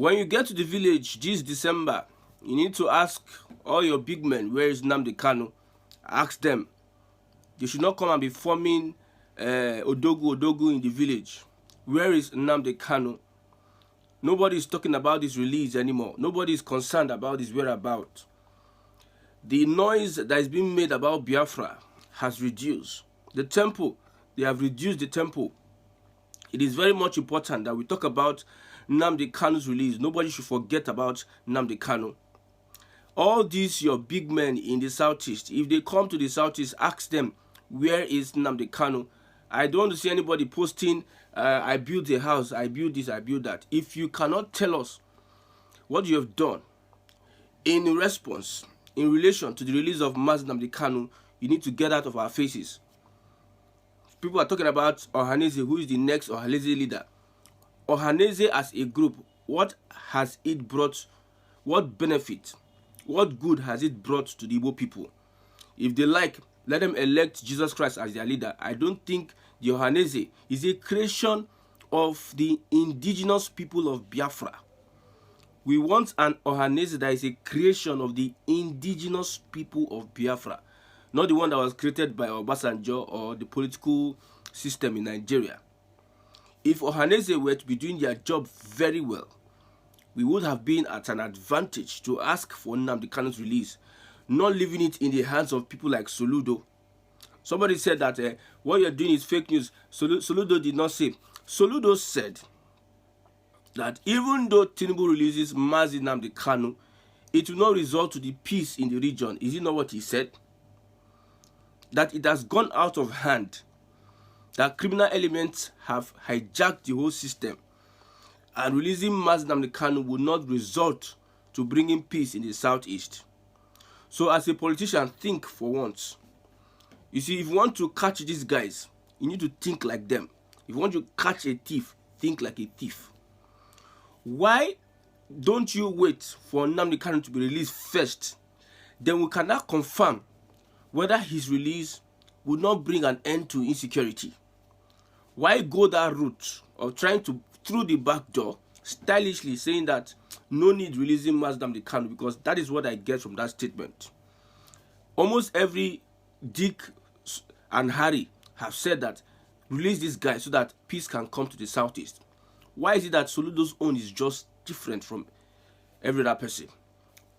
When you get to the village this December, you need to ask all your big men, where is Nnamdi Kanu? Ask them. They should not come and be forming Odogu in the village. Where is Nnamdi Kanu? Nobody is talking about his release anymore. Nobody is concerned about his whereabouts. The noise that is being made about Biafra has reduced. The tempo, they have reduced the tempo. It is very much important that we talk about Nnamdi Kanu's release. Nobody should forget about Nnamdi Kanu. All these your big men in the southeast, if they come to the southeast, ask them, where is Nnamdi Kanu? I don't want to see anybody posting, I built a house, I built this, I built that. If you cannot tell us what you have done in response, in relation to the release of Mazi Nnamdi Kanu, you need to get out of our faces. People are talking about Ohanaeze, who is the next Ohanaeze leader. Ohanaeze as a group, what has it brought? What benefit? What good has it brought to the Igbo people? If they like, let them elect Jesus Christ as their leader. I don't think the Ohanaeze is a creation of the indigenous people of Biafra. We want an Ohanaeze that is a creation of the indigenous people of Biafra, not the one that was created by Obasanjo or the political system in Nigeria. If Ohanaeze were to be doing their job very well, we would have been at an advantage to ask for Nnamdi Kanu's release, not leaving it in the hands of people like Soludo. Somebody said that what you're doing is fake news. Soludo did not say. Soludo said that even though Tinubu releases Mazi Nnamdi Kanu, it will not result to the peace in the region. Is it not what he said? That it has gone out of hand, that criminal elements have hijacked the whole system, and releasing Mazi Nnamdi Kanu will not result to bringing peace in the southeast. So as a politician, think for once. You see, if you want to catch these guys, you need to think like them. If you want to catch a thief, think like a thief. Why don't you wait for Nnamdi Kanu to be released first? Then we cannot confirm whether his release would not bring an end to insecurity. Why go that route of trying to, through the back door, stylishly saying that no need releasing Mazi Nnamdi Kanu, because that is what I get from that statement. Almost every Dick and Harry have said that release this guy so that peace can come to the southeast. Why is it that Soludo's own is just different from every other person?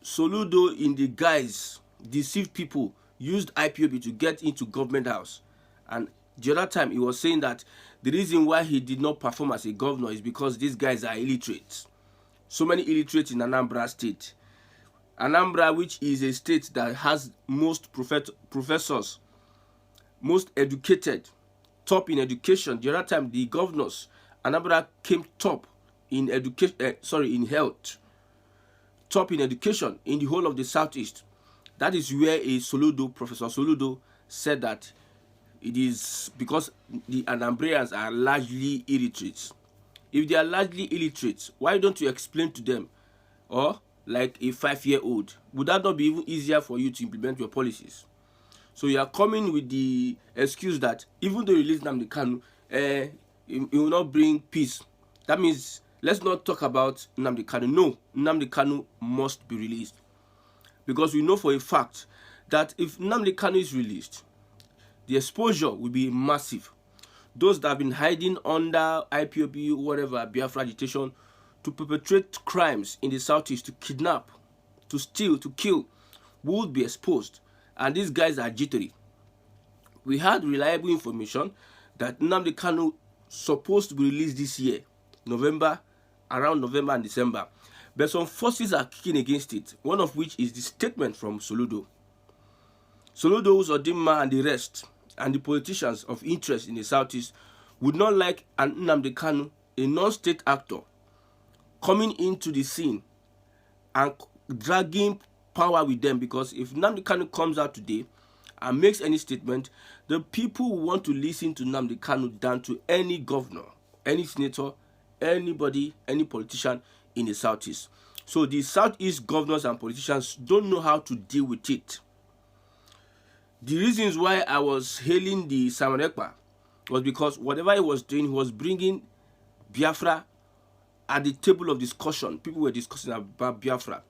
Soludo, in the guise, deceived people, used IPOB to get into government house. And the other time he was saying that the reason why he did not perform as a governor is because these guys are illiterate. So many illiterates in Anambra state. Anambra, which is a state that has most professors, most educated, top in education. The other time the governors, Anambra came top in education, in health, top in education in the whole of the southeast. That is where Professor Soludo said that it is because the Anambrians are largely illiterate. If they are largely illiterate, why don't you explain to them, or like a 5-year-old? Would that not be even easier for you to implement your policies? So you are coming with the excuse that even though you release Nnamdi Kanu, it will not bring peace. That means let's not talk about Nnamdi Kanu. No, Nnamdi Kanu must be released. Because we know for a fact that if Nnamdi Kanu is released, the exposure will be massive. Those that have been hiding under IPOB, whatever, Biafra agitation, to perpetrate crimes in the southeast, to kidnap, to steal, to kill, would be exposed. And these guys are jittery. We had reliable information that Nnamdi Kanu supposed to be released this year, around November and December. But some forces are kicking against it, one of which is the statement from Soludo. Soludo, Zodima, and the rest, and the politicians of interest in the southeast would not like an Nnamdi Kanu, a non-state actor, coming into the scene and dragging power with them, because if Nnamdi Kanu comes out today and makes any statement, the people will want to listen to Nnamdi Kanu than to any governor, any senator, anybody, any politician in the southeast. So the southeast governors and politicians don't know how to deal with it. The reasons why I was hailing the Samarekpa was because whatever he was doing, he was bringing Biafra at the table of discussion, people were discussing about Biafra.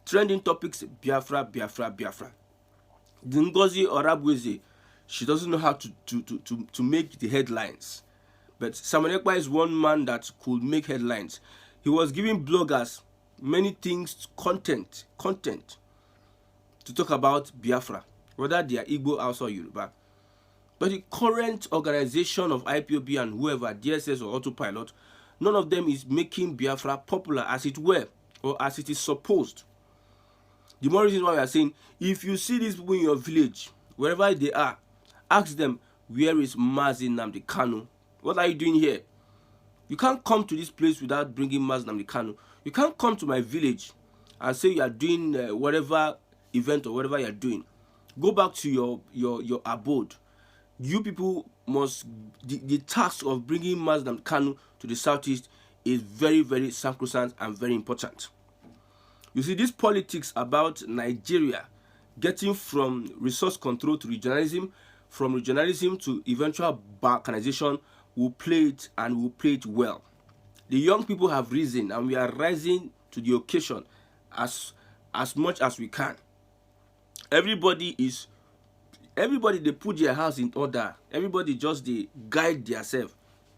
Trending topics, Biafra, Biafra, Biafra. The Ngozi Orabweze, she doesn't know how to make the headlines. But Samuel Ekpa is one man that could make headlines. He was giving bloggers many things, content to talk about Biafra, whether they are Igbo, Hausa, or Yoruba. But the current organization of IPOB and whoever, DSS or Autopilot, none of them is making Biafra popular as it were, or as it is supposed. The more reason why we are saying, if you see these people in your village, wherever they are, ask them, where is Nnamdi Kanu? What are you doing here? You can't come to this place without bringing Nnamdi Kanu. You can't come to my village and say you are doing whatever event or whatever you are doing. Go back to your abode. You people must, the task of bringing Nnamdi Kanu to the southeast is very, very sacrosanct and very important. You see, this politics about Nigeria getting from resource control to regionalism, from regionalism to eventual balkanization, will play it and will play it well. The young people have risen and we are rising to the occasion as much as we can. Everybody they put their house in order. Everybody just they guide themselves,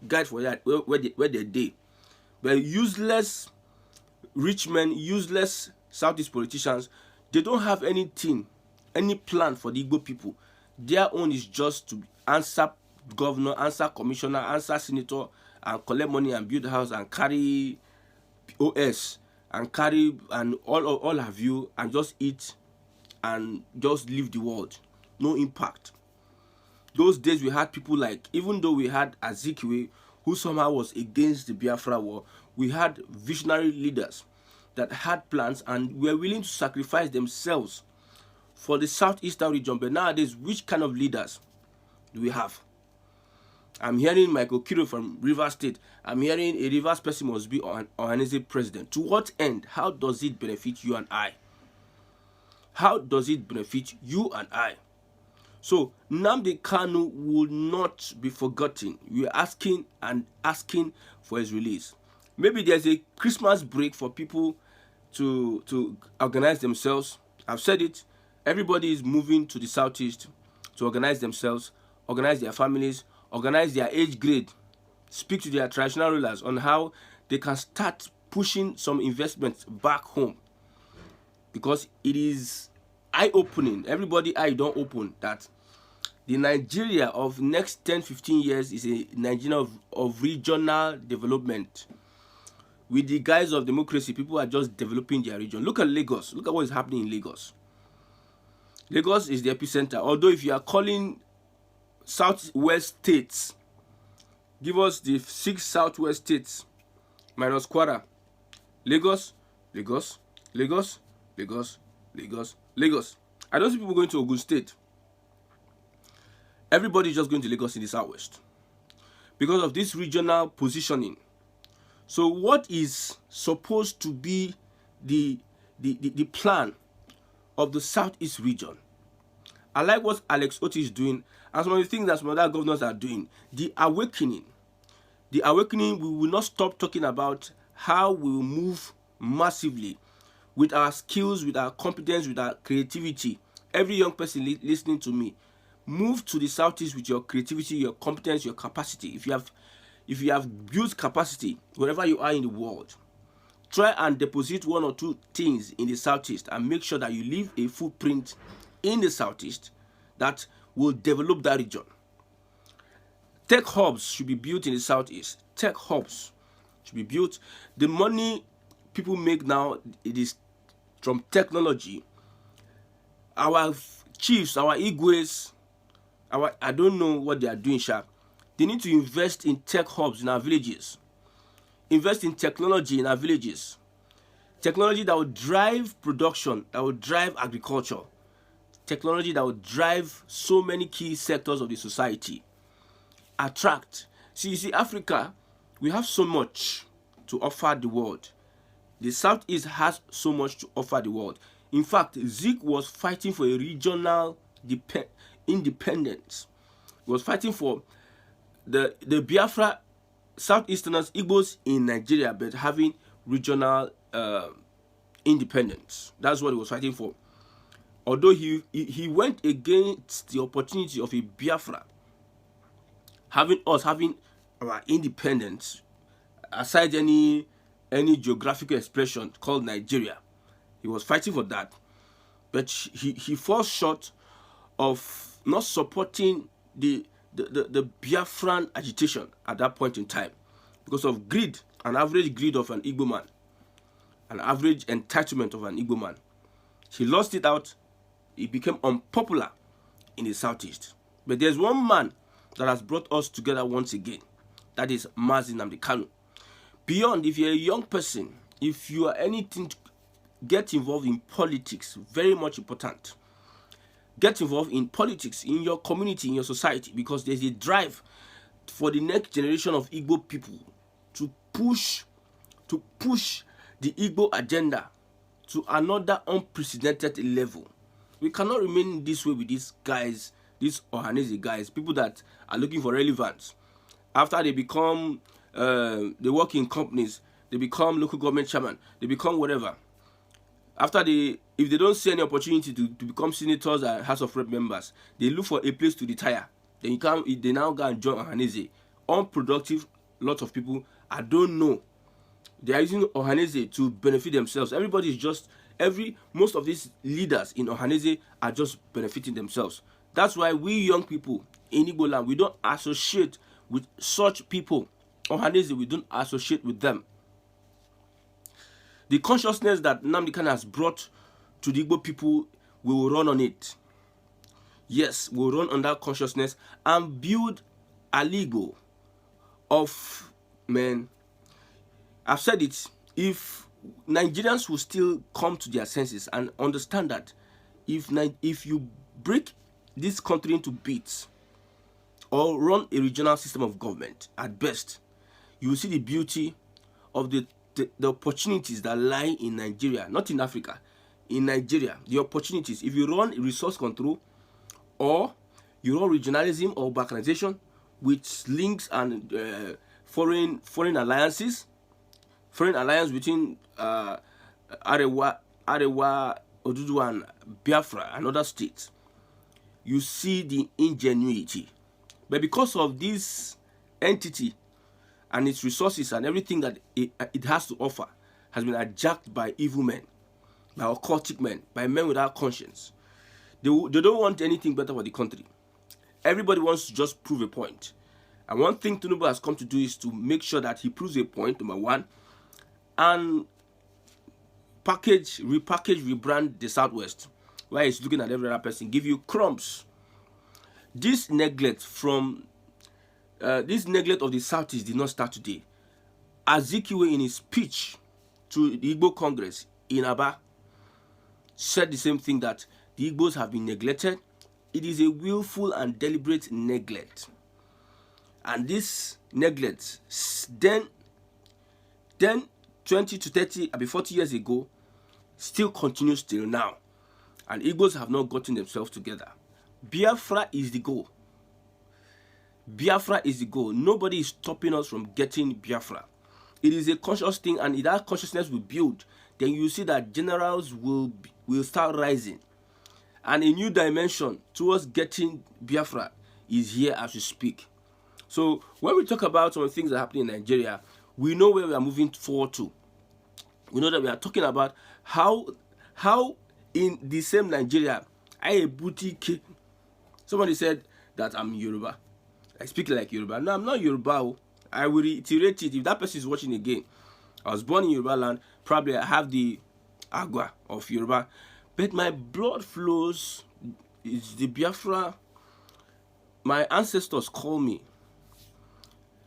guide for that where they day. But useless rich men, useless Southeast politicians, they don't have anything, any plan for the Igbo people. Their own is just to answer governor, answer commissioner, answer senator, and collect money and build a house and carry OS and carry and all have you and just eat and just leave the world. No impact. Those days we had people like, even though we had Azikiwe, who somehow was against the Biafra war, we had visionary leaders that had plans and were willing to sacrifice themselves for the southeastern region. But nowadays, which kind of leaders do we have? I'm hearing Michael Kiro from Rivers State. I'm hearing a Rivers person must be Ohanese president. To what end? How does it benefit you and I? How does it benefit you and I? So Nnamdi Kanu will not be forgotten. We are asking for his release. Maybe there's a Christmas break for people to organize themselves. I've said it. Everybody is moving to the southeast to organize themselves, organize their families, organize their age grade, speak to their traditional rulers on how they can start pushing some investments back home. Because it is eye-opening. Everybody eye don't open that the Nigeria of next 10-15 years is a Nigeria of regional development. With the guise of democracy, people are just developing their region. Look at Lagos. Look at what is happening in Lagos. Lagos is the epicenter. Although if you are calling southwest states, give us the 6 southwest states minus Kwara. Lagos, Lagos, Lagos, Lagos, Lagos, Lagos. I don't see people going to Ogun State. Everybody is just going to Lagos in the southwest because of this regional positioning. So what is supposed to be the plan of the southeast region? I like what Alex Oti is doing, and some of the things that some other governors are doing. The awakening, we will not stop talking about how we will move massively with our skills, with our competence, with our creativity. Every young person listening to me, move to the southeast with your creativity, your competence, your capacity. If you have built capacity wherever you are in the world, try and deposit 1 or 2 things in the southeast and make sure that you leave a footprint in the southeast that will develop that region. Tech hubs should be built in the southeast. Tech hubs should be built. The money people make now, it is from technology. Our chiefs, our Igwes, I don't know what they are doing, sharp. They need to invest in tech hubs in our villages. Invest in technology in our villages. Technology that will drive production, that will drive agriculture. Technology that will drive so many key sectors of the society. Attract. See, you see, Africa, we have so much to offer the world. The Southeast has so much to offer the world. In fact, Zeke was fighting for a regional independence. He was fighting for the Biafra Southeasterners, Igbos in Nigeria, but having regional independence. That's what he was fighting for. Although he went against the opportunity of a Biafra, having our independence, aside any geographical expression called Nigeria. He was fighting for that, but he falls short of not supporting the Biafran agitation at that point in time because of greed, an average greed of an Igbo man, an average entitlement of an Igbo man. He lost it out. He became unpopular in the Southeast. But there's one man that has brought us together once again. That is Nnamdi Kanu. Beyond, if you're a young person, if you are anything, to get involved in politics, very much important. Get involved in politics, in your community, in your society, because there's a drive for the next generation of Igbo people to push the Igbo agenda to another unprecedented level. We cannot remain this way with these guys, these Ohanese guys, people that are looking for relevance. After they become, they work in companies, they become local government chairman, they become whatever. After if they don't see any opportunity to become senators and House of Rep members, they look for a place to retire. Then they now go and join Ohanese. Unproductive, lot of people, I don't know. They are using Ohanese to benefit themselves. Everybody is just, most of these leaders in Ohanese are just benefiting themselves. That's why we young people in Igbo land, we don't associate with such people. Ohanese, we don't associate with them. The consciousness that Nnamdi Kanu has brought to the Igbo people, we will run on it. Yes, we will run on that consciousness and build a Igbo of men. I've said it, if Nigerians will still come to their senses and understand that if you break this country into bits or run a regional system of government, at best, you will see the beauty of the opportunities that lie in Nigeria, not in Africa, in Nigeria. The opportunities, if you run resource control or you run regionalism or balkanization with links and foreign alliances, foreign alliance between Arewa, Odudu and Biafra and other states, you see the ingenuity. But because of this entity and its resources and everything that it has to offer has been hijacked by evil men, by occultic men, by men without conscience. They don't want anything better for the country. Everybody wants to just prove a point. And one thing Tinubu has come to do is to make sure that he proves a point, number one, and rebrand the Southwest, where he's looking at every other person, give you crumbs. This neglect of the Southeast did not start today. Azikiwe, in his speech to the Igbo Congress in Aba, said the same thing, that the Igbos have been neglected. It is a willful and deliberate neglect. And this neglect, then 20 to 30, maybe 40 years ago, still continues till now. And Igbos have not gotten themselves together. Biafra is the goal. Biafra is the goal. Nobody is stopping us from getting Biafra. It is a conscious thing, and if that consciousness will build, then you see that generals will start rising. And a new dimension towards getting Biafra is here as we speak. So when we talk about some things that are happening in Nigeria, we know where we are moving forward to. We know that we are talking about how in the same Nigeria, I a boutique. Somebody said that I'm Yoruba. I speak like Yoruba. No, I'm not Yoruba. I will reiterate it if that person is watching again. I was born in Yoruba land. Probably I have the agua of Yoruba. But my blood flows is the Biafra. My ancestors call me.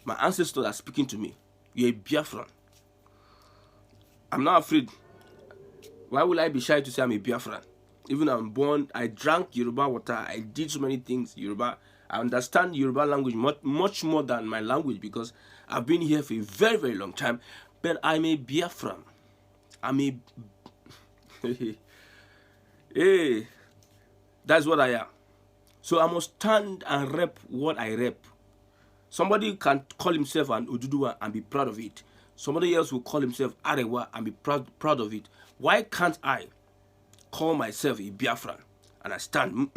My ancestors are speaking to me. You're a Biafran. I'm not afraid. Why would I be shy to say I'm a Biafran? Even I'm born, I drank Yoruba water. I did so many things Yoruba. I understand Yoruba language much more than my language because I've been here for a very, very long time. But I'm a Biafran. I'm a... Hey, that's what I am. So I must stand and rep what I rep. Somebody can call himself an Oduduwa and be proud of it. Somebody else will call himself Arewa and be proud of it. Why can't I call myself a Biafran and I stand,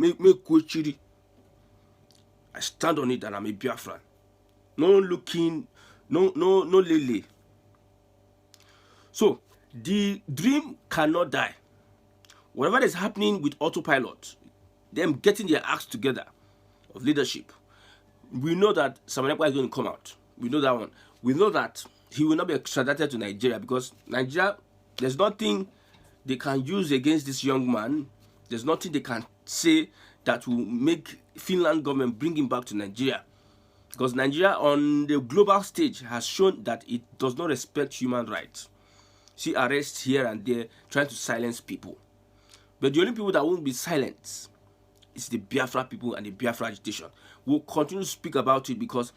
I stand on it and I'm a Biafran. No looking, no lele. So, the dream cannot die. Whatever is happening with autopilot, them getting their acts together of leadership, we know that Samanekwa is going to come out. We know that one. We know that he will not be extradited to Nigeria because Nigeria, there's nothing they can use against this young man. There's nothing they can say that will make Finland government bring him back to Nigeria. Because Nigeria on the global stage has shown that it does not respect human rights. See arrests here and there trying to silence people. But the only people that won't be silenced is the Biafra people and the Biafra agitation. We'll continue to speak about it because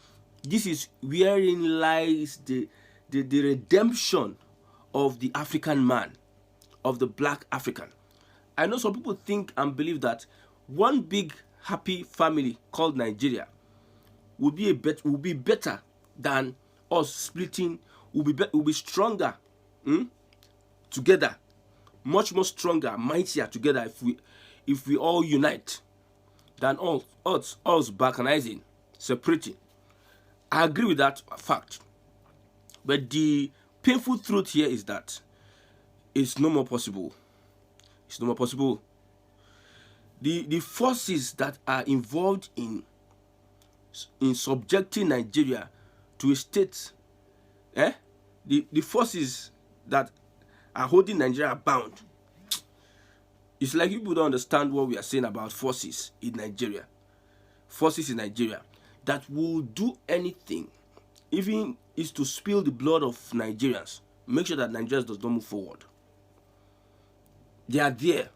this is wherein lies the redemption of the African man, of the black African. I know some people think and believe that one big happy family called Nigeria will be better than us splitting. Will be stronger together, much more stronger, mightier together if we all unite than us balkanizing, separating. I agree with that fact. But the painful truth here is that it's no more possible. It's no more possible. The forces that are involved in subjecting Nigeria to a state, the forces that are holding Nigeria bound, it's like people don't understand what we are saying about forces in Nigeria. Forces in Nigeria that will do anything, even is to spill the blood of Nigerians, make sure that Nigeria does not move forward. They are there.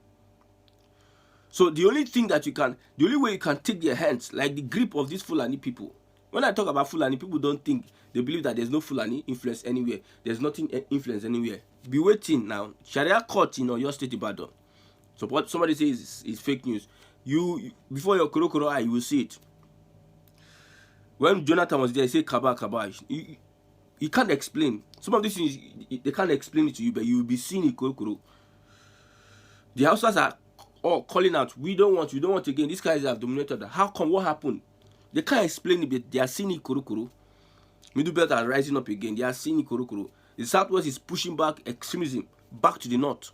So the only way you can take their hands, like the grip of these Fulani people. When I talk about Fulani, people don't think, they believe that there's no Fulani influence anywhere. There's nothing influence anywhere. Be waiting now. Sharia court in your state Ibadan. So what somebody says is fake news. You before your Korokoro eye, you will see it. When Jonathan was there, he said Kaba. You can't explain. Some of these things, they can't explain it to you, but you will be seeing it Korokoro. The Hausas are all calling out, we don't want again. These guys have dominated. How come? What happened? They can't explain it, but they are seeing it Korokoro. Middle belt are rising up again. They are seeing it Korokoro. The Southwest is pushing back extremism back to the North.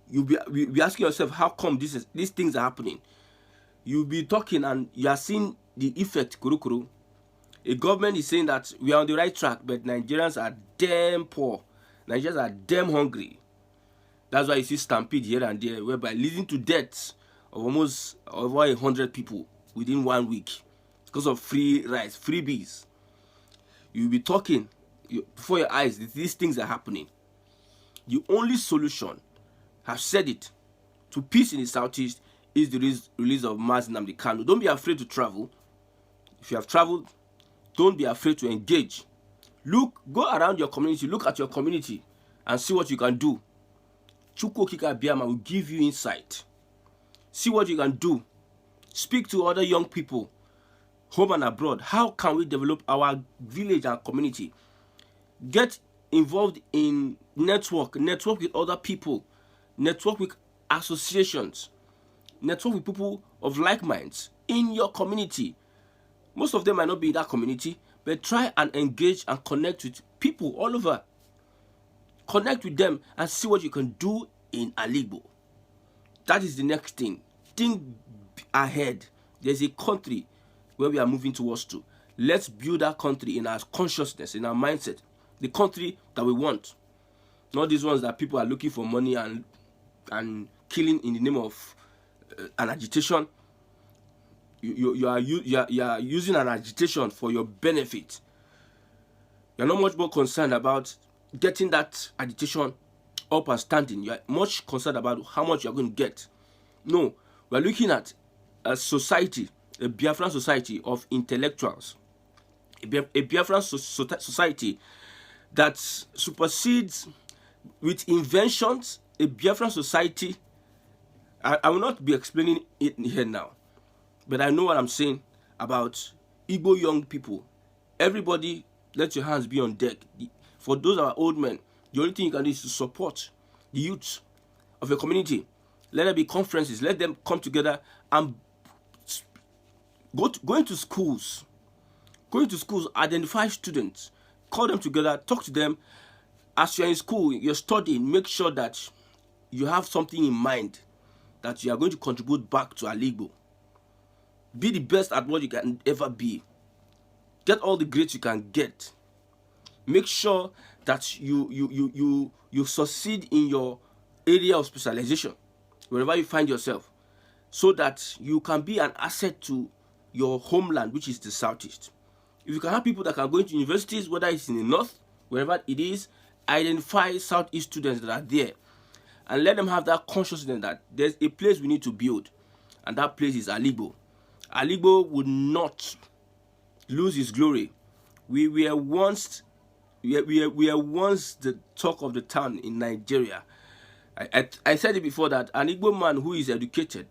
You'll be asking yourself, how come these things are happening? You'll be talking and you are seeing the effect Korokoro. A government is saying that we are on the right track, but Nigerians are damn poor. Nigerians are damn hungry. That's why you see stampede here and there, whereby leading to deaths of almost over 100 people within 1 week because of free rice, freebies. You'll be talking before your eyes, these things are happening. The only solution, I've said it, to peace in the Southeast is the release of Nnamdi Kanu. Don't be afraid to travel. If you have traveled, don't be afraid to engage. Go around your community, look at your community and see what you can do. Chukwu Kika Biama will give you insight. See what you can do. Speak to other young people, home and abroad. How can we develop our village and community? Get involved in network with other people, network with associations, network with people of like minds in your community. Most of them might not be in that community, but try and engage and connect with people all over. Connect with them and see what you can do in Aligbo. That is the next thing. Think ahead. There's a country where we are moving towards to. Let's build that country in our consciousness, in our mindset. The country that we want. Not these ones that people are looking for money and killing in the name of an agitation. You are using an agitation for your benefit. You're not much more concerned about getting that agitation up and standing. You're much concerned about how much you're going to get. No, we're looking at a society, a Biafran society of intellectuals, a Biafran society that supersedes with inventions, a Biafran society. I will not be explaining it here now, but I know what I'm saying about Igbo young people, everybody, let your hands be on deck. For those are old men, the only thing you can do is to support the youth of your community. Let there be conferences. Let them come together and go into schools. Go into schools, identify students, call them together, talk to them. As you're in school, you're studying, make sure that you have something in mind that you are going to contribute back to Aligbo. Be the best at what you can ever be. Get all the grades you can get. Make sure that you succeed in your area of specialization, wherever you find yourself, so that you can be an asset to your homeland, which is the Southeast. If you can have people that can go into universities, whether it's in the north, wherever it is, identify Southeast students that are there and let them have that consciousness that there's a place we need to build, and that place is Aligbo. Aligbo would not lose its glory. We were once the talk of the town in Nigeria. I said it before that an Igbo man who is educated,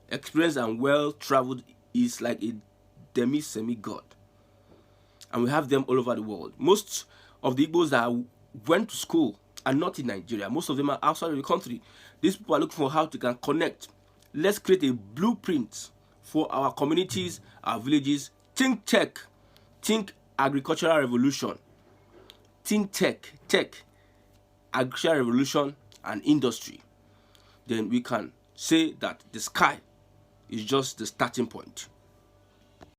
experienced, and well-traveled is like a semi-god. And we have them all over the world. Most of the Igbos that went to school are not in Nigeria. Most of them are outside of the country. These people are looking for how they can connect. Let's create a blueprint for our communities, our villages. Think tech, think agricultural revolution. Think tech, agricultural revolution and industry. Then we can say that the sky is just the starting point.